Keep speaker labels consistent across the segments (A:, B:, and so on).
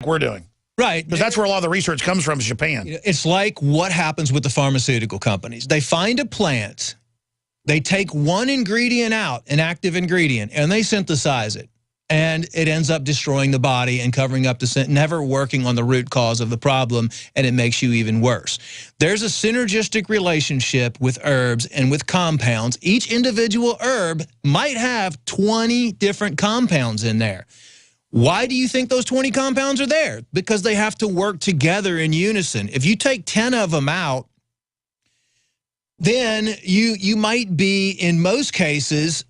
A: we're doing.
B: Right.
A: Because that's where a lot of the research comes from, is Japan.
B: It's like what happens with the pharmaceutical companies. They find a plant, they take one ingredient out, an active ingredient, and they synthesize it. And it ends up destroying the body and covering up the never working on the root cause of the problem, and it makes you even worse. There's a synergistic relationship with herbs and with compounds. Each individual herb might have 20 different compounds in there. Why do you think those 20 compounds are there? Because they have to work together in unison. If you take 10 of them out, then you might be, in most cases,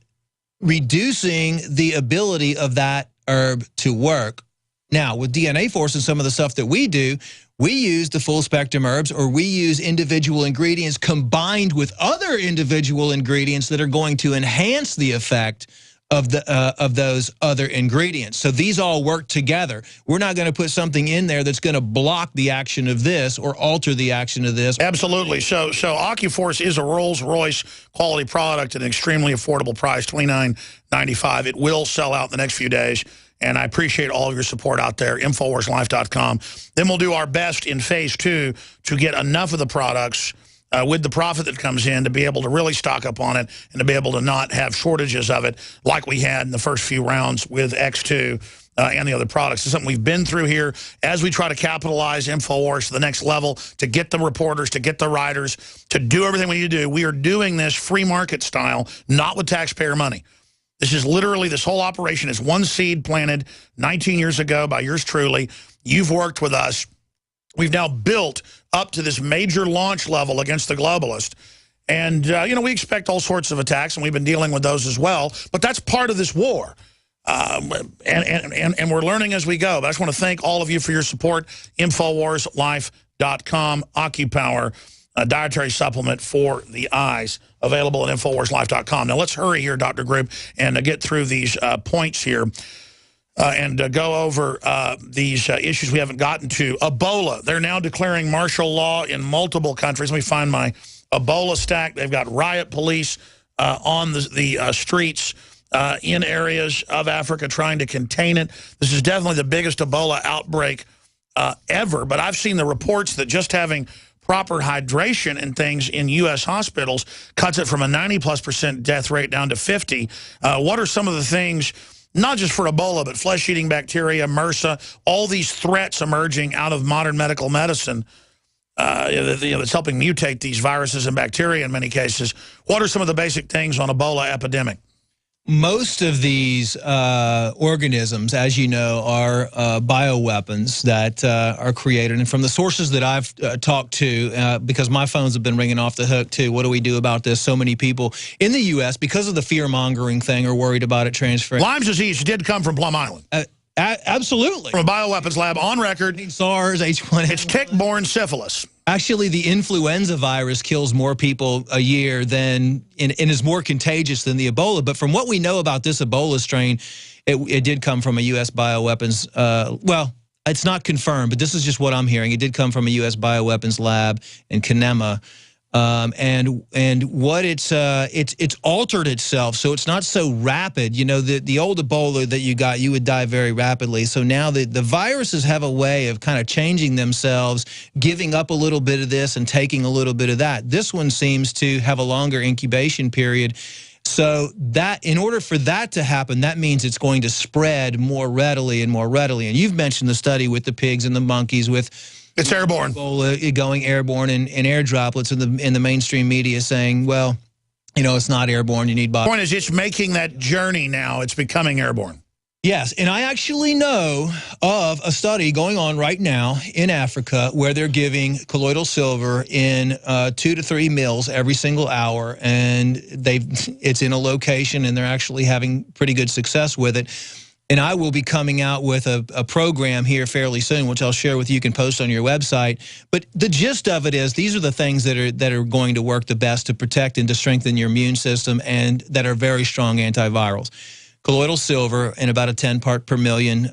B: reducing the ability of that herb to work. Now, with DNA Force and some of the stuff that we do, we use the full spectrum herbs, or we use individual ingredients combined with other individual ingredients that are going to enhance the effect of those other ingredients. So these all work together. We're not going to put something in there that's going to block the action of this or alter the action of this.
A: Absolutely. So AccuForce is a Rolls-Royce quality product at an extremely affordable price, $29.95. It will sell out in the next few days. And I appreciate all of your support out there, InfoWarsLife.com. Then we'll do our best in phase 2 to get enough of the products with the profit that comes in to be able to really stock up on it and to be able to not have shortages of it like we had in the first few rounds with X2 and the other products. It's something we've been through here as we try to capitalize InfoWars to the next level, to get the reporters, to get the writers, to do everything we need to do. We are doing this free market style, not with taxpayer money. This is literally, this whole operation is one seed planted 19 years ago by yours truly. You've worked with us. We've now built up to this major launch level against the globalist. And, you know, we expect all sorts of attacks, and we've been dealing with those as well. But that's part of this war. And we're learning as we go. But I just want to thank all of you for your support. InfoWarsLife.com, AccuPower, a dietary supplement for the eyes, available at InfoWarsLife.com. Now, let's hurry here, Dr. Group, and get through these points here. And go over these issues we haven't gotten to. Ebola, they're now declaring martial law in multiple countries. Let me find my Ebola stack. They've got riot police on the streets in areas of Africa trying to contain it. This is definitely the biggest Ebola outbreak ever, but I've seen the reports that just having proper hydration and things in U.S. hospitals cuts it from a 90+% death rate down to 50. What are some of the things, not just for Ebola, but flesh-eating bacteria, MRSA, all these threats emerging out of modern medical medicine that's helping mutate these viruses and bacteria in many cases? What are some of the basic things on Ebola epidemic?
B: Most of these organisms, as you know, are bioweapons that are created. And from the sources that I've talked to, because my phones have been ringing off the hook too, what do we do about this? So many people in the U.S., because of the fear-mongering thing, are worried about it transferring.
A: Lyme's disease did come from Plum Island.
B: Absolutely.
A: From a bioweapons lab on record.
B: SARS, H1N1.
A: It's tick-borne syphilis.
B: Actually, the influenza virus kills more people a year than, and is more contagious than the Ebola. But from what we know about this Ebola strain, it did come from a U.S. bioweapons, well, it's not confirmed, but this is just what I'm hearing. It did come from a U.S. bioweapons lab in Kenema. And what it's altered itself, so it's not so rapid. You know, the old Ebola that you got, you would die very rapidly. So now the viruses have a way of kind of changing themselves, giving up a little bit of this and taking a little bit of that. This one seems to have a longer incubation period. So that, in order for that to happen, that means it's going to spread more readily and more readily. And you've mentioned the study with the pigs and the monkeys with
A: it's airborne.
B: Ebola going airborne and air droplets in the mainstream media saying, well, you know, it's not airborne. You need
A: The point is, it's making that journey now. It's becoming airborne.
B: Yes, and I actually know of a study going on right now in Africa where they're giving colloidal silver in 2 to 3 mils every single hour, and it's in a location, and they're actually having pretty good success with it. And I will be coming out with a program here fairly soon, which I'll share with you. You can post on your website. But the gist of it is, these are the things that are going to work the best to protect and to strengthen your immune system, and that are very strong antivirals. Colloidal silver in about a 10 part per million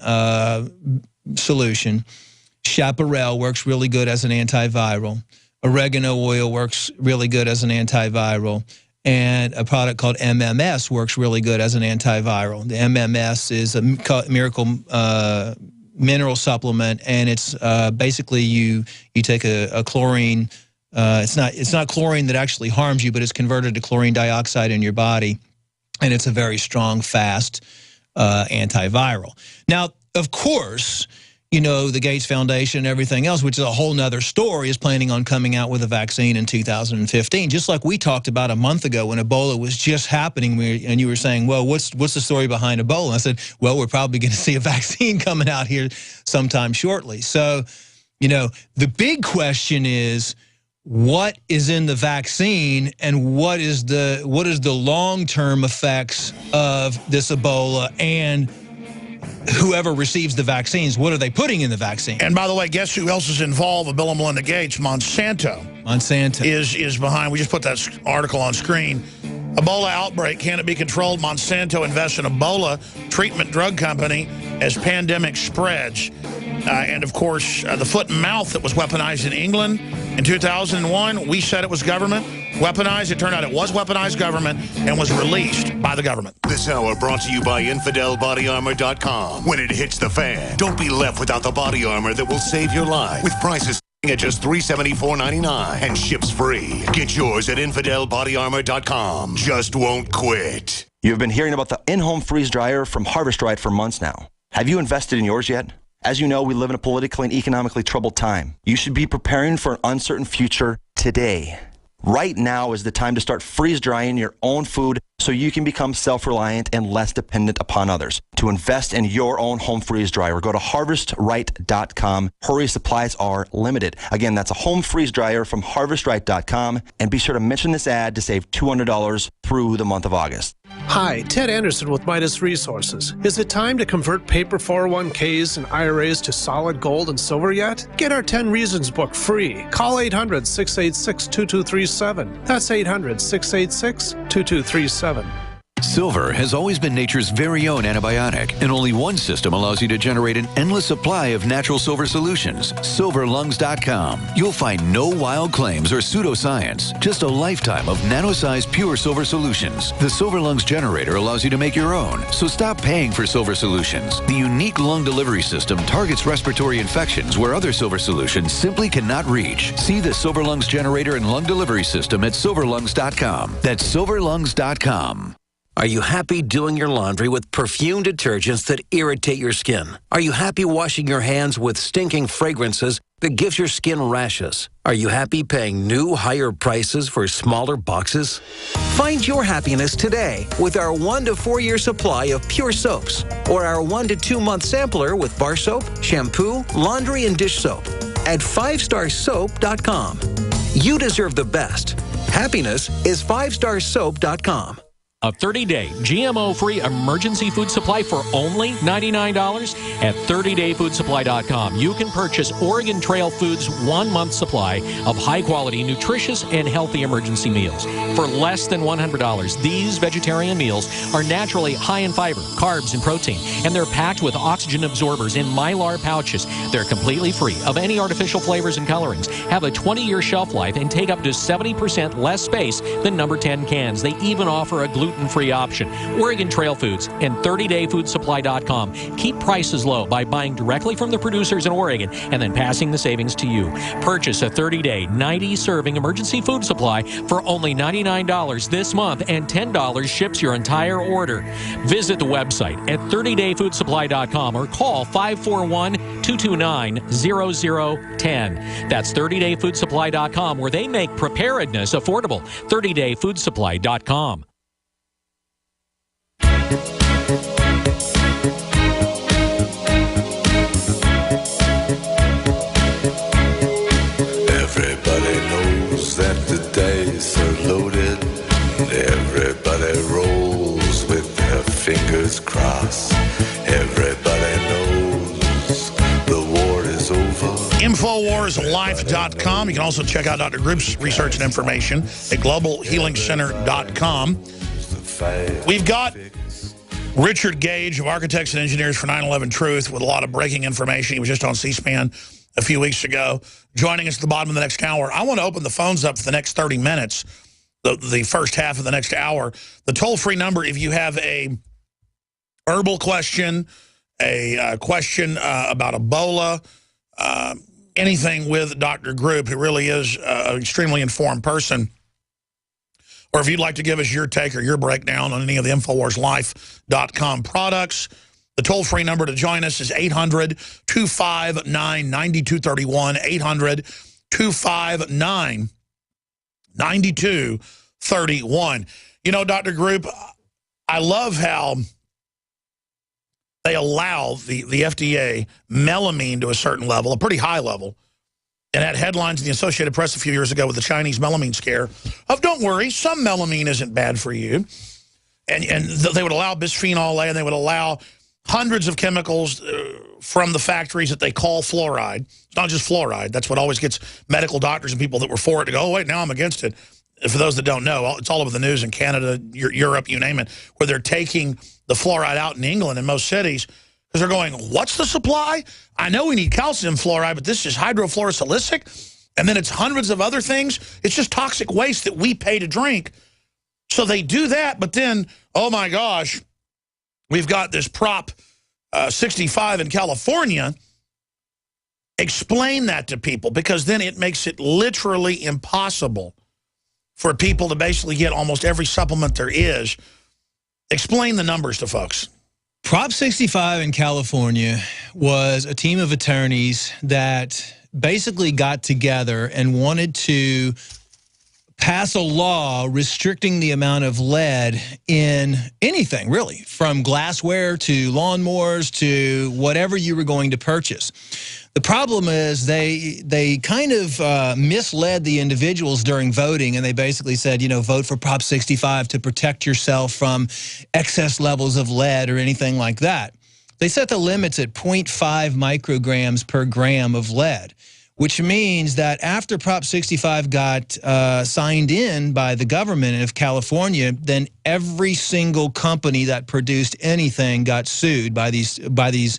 B: solution. Chaparral works really good as an antiviral. Oregano oil works really good as an antiviral. And a product called MMS works really good as an antiviral. The MMS is a miracle mineral supplement, and it's basically you take a chlorine. It's not chlorine that actually harms you, but it's converted to chlorine dioxide in your body, and it's a very strong, fast antiviral. Now, of course, you know, the Gates Foundation and everything else, which is a whole nother story, is planning on coming out with a vaccine in 2015. Just like we talked about a month ago when Ebola was just happening, and you were saying, well, what's the story behind Ebola? And I said, well, we're probably going to see a vaccine coming out here sometime shortly. So, you know, the big question is, what is in the vaccine, and what is the long-term effects of this Ebola, and whoever receives the vaccines, what are they putting in the vaccine?
A: And by the way, guess who else is involved with Bill and Melinda Gates? Monsanto.
B: Monsanto
A: is behind. We just put that article on screen. Ebola outbreak, can it be controlled? Monsanto invests in Ebola treatment drug company as pandemic spreads. And of course, the foot and mouth that was weaponized in England in 2001, we said it was government weaponized. It turned out it was weaponized government and was released by the government.
C: This hour brought to you by InfidelBodyArmor.com. When it hits the fan, don't be left without the body armor that will save your life. With prices at just $374.99 and ships free. Get yours at InfidelBodyArmor.com. Just won't quit.
D: You've been hearing about the in-home freeze dryer from Harvest Right for months now. Have you invested in yours yet? As you know, we live in a politically and economically troubled time. You should be preparing for an uncertain future today. Right now is the time to start freeze drying your own food so you can become self-reliant and less dependent upon others. To invest in your own home freeze dryer, go to harvestright.com. Hurry, supplies are limited. Again, that's a home freeze dryer from harvestright.com. And be sure to mention this ad to save $200 through the month of August.
E: Hi, Ted Anderson with Midas Resources. Is it time to convert paper 401ks and IRAs to solid gold and silver yet? Get our 10 Reasons book free. Call 800-686-2237. That's 800-686-2237.
F: Silver has always been nature's very own antibiotic, and only one system allows you to generate an endless supply of natural silver solutions. SilverLungs.com. You'll find no wild claims or pseudoscience, just a lifetime of nano-sized pure silver solutions. The Silver Lungs generator allows you to make your own, so stop paying for silver solutions. The unique lung delivery system targets respiratory infections where other silver solutions simply cannot reach. See the Silver Lungs generator and lung delivery system at SilverLungs.com. That's SilverLungs.com.
G: Are you happy doing your laundry with perfume detergents that irritate your skin? Are you happy washing your hands with stinking fragrances that gives your skin rashes? Are you happy paying new, higher prices for smaller boxes? Find your happiness today with our 1 to 4 year supply of pure soaps, or our 1 to 2 month sampler with bar soap, shampoo, laundry, and dish soap at 5starsoap.com. You deserve the best. Happiness is 5starsoap.com.
H: A 30-day GMO-free emergency food supply for only $99 at 30dayfoodsupply.com. You can purchase Oregon Trail Foods' 1-month supply of high-quality, nutritious, and healthy emergency meals. For less than $100, these vegetarian meals are naturally high in fiber, carbs, and protein, and they're packed with oxygen absorbers in Mylar pouches. They're completely free of any artificial flavors and colorings, have a 20-year shelf life, and take up to 70% less space than number 10 cans. They even offer a gluten-free option. Oregon Trail Foods and 30dayfoodsupply.com keep prices low by buying directly from the producers in Oregon and then passing the savings to you. Purchase a 30-day, 90-serving emergency food supply for only $99 this month, and $10 ships your entire order. Visit the website at 30dayfoodsupply.com or call 541-229-0010. That's 30dayfoodsupply.com, where they make preparedness affordable. 30dayfoodsupply.com.
I: Everybody knows that the dice are loaded. Everybody rolls with their fingers crossed. Everybody knows the war is over.
A: InfoWarsLife.com. You can also check out Dr. Group's research and information at GlobalHealingCenter.com. We've got Richard Gage of Architects and Engineers for 9/11 Truth with a lot of breaking information. He was just on C-SPAN a few weeks ago, joining us at the bottom of the next hour. I want to open the phones up for the next 30 minutes, the first half of the next hour. The toll-free number, if you have a herbal question, a question about Ebola, anything with Dr. Group, who really is an extremely informed person, or if you'd like to give us your take or your breakdown on any of the InfoWarsLife.com products, the toll-free number to join us is 800-259-9231, 800-259-9231. You know, Dr. Group, I love how they allow the FDA melamine to a certain level, a pretty high level, and had headlines in the Associated Press a few years ago with the Chinese melamine scare of, don't worry, some melamine isn't bad for you. And they would allow bisphenol A, and they would allow hundreds of chemicals from the factories that they call fluoride. It's not just fluoride. That's what always gets medical doctors and people that were for it to go, oh, wait, now I'm against it. For those that don't know, it's all over the news in Canada, Europe, you name it, where they're taking the fluoride out in England in most cities because they're going, what's the supply? I know we need calcium fluoride, but this is hydrofluorosilicic, and then it's hundreds of other things. It's just toxic waste that we pay to drink. So they do that, but then, oh my gosh, we've got this Prop 65 in California. Explain that to people, because then it makes it literally impossible for people to basically get almost every supplement there is. Explain the numbers to folks.
B: Prop 65 in California was a team of attorneys that basically got together and wanted to pass a law restricting the amount of lead in anything, really, from glassware to lawnmowers to whatever you were going to purchase. The problem is they kind of misled the individuals during voting, and they basically said, you know, vote for Prop 65 to protect yourself from excess levels of lead or anything like that. They set the limits at 0.5 micrograms per gram of lead, which means that after Prop 65 got signed in by the government of California, then every single company that produced anything got sued by these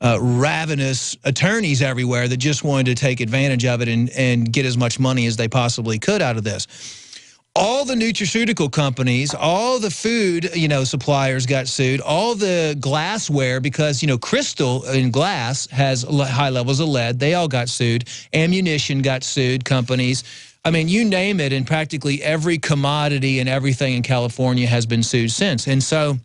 B: ravenous attorneys everywhere that just wanted to take advantage of it and get as much money as they possibly could out of this. All the nutraceutical companies, all the food, you know, suppliers got sued. All the glassware, because, you know, crystal in glass has high levels of lead. They all got sued. Ammunition got sued, companies. I mean, you name it, and practically every commodity and everything in California has been sued since. And so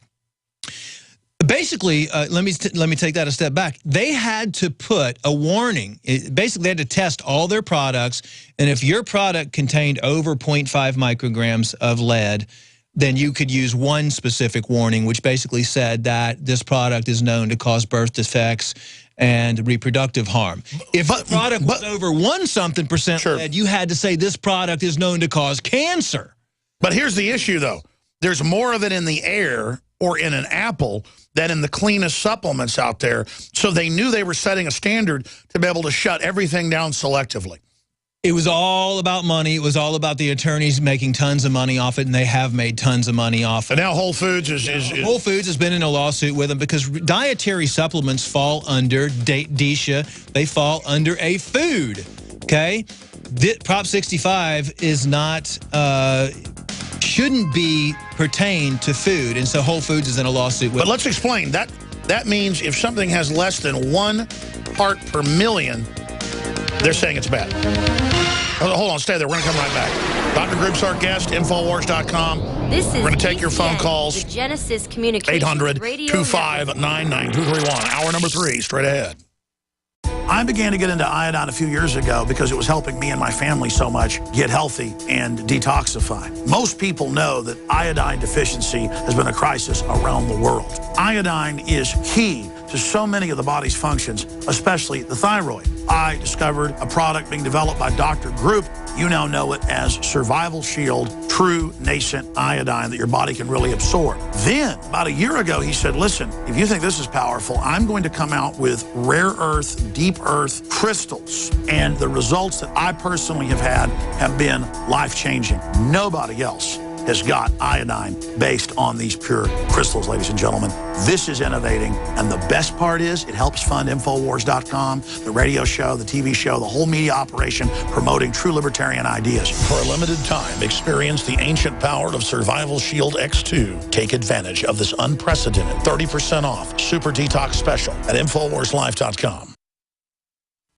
B: basically, let me take that a step back. They had to put a warning. Basically, they had to test all their products, and if your product contained over 0.5 micrograms of lead, then you could use one specific warning, which basically said that this product is known to cause birth defects and reproductive harm. If the product was over 1-something%
A: sure,
B: lead, you had to say this product is known to cause cancer.
A: But here's the issue, though. There's more of it in the air or in an apple than in the cleanest supplements out there. So they knew they were setting a standard to be able to shut everything down selectively.
B: It was all about money. It was all about the attorneys making tons of money off it, and they have made tons of money off it.
A: And now Whole Foods
B: Whole Foods has been in a lawsuit with them because dietary supplements fall under DSHA. They fall under a food, okay? Prop 65 is not, shouldn't be pertained to food, and so Whole Foods is in a lawsuit with them.
A: But let's explain. That means if something has less than 1 part per million, they're saying it's bad. Hold on, stay there. We're going to come right back. Dr. Group's our guest, Infowars.com. We're going to take your phone calls.
J: The Genesis Communications
A: 800-259-9231. Hour number 3, straight ahead. I began to get into iodine a few years ago because it was helping me and my family so much get healthy and detoxify. Most people know that iodine deficiency has been a crisis around the world. Iodine is key to so many of the body's functions, especially the thyroid. I discovered a product being developed by Dr. Group. You now know it as Survival Shield True Nascent Iodine that your body can really absorb. Then, about a year ago, he said, listen, if you think this is powerful, I'm going to come out with rare earth, deep earth crystals. And the results that I personally have had have been life-changing. Nobody else has got iodine based on these pure crystals, ladies and gentlemen. This is innovating, and the best part is it helps fund Infowars.com, the radio show, the TV show, the whole media operation promoting true libertarian ideas. For a limited time, experience the ancient power of Survival Shield X2. Take advantage of this unprecedented 30% off Super Detox special at InfoWarsLife.com.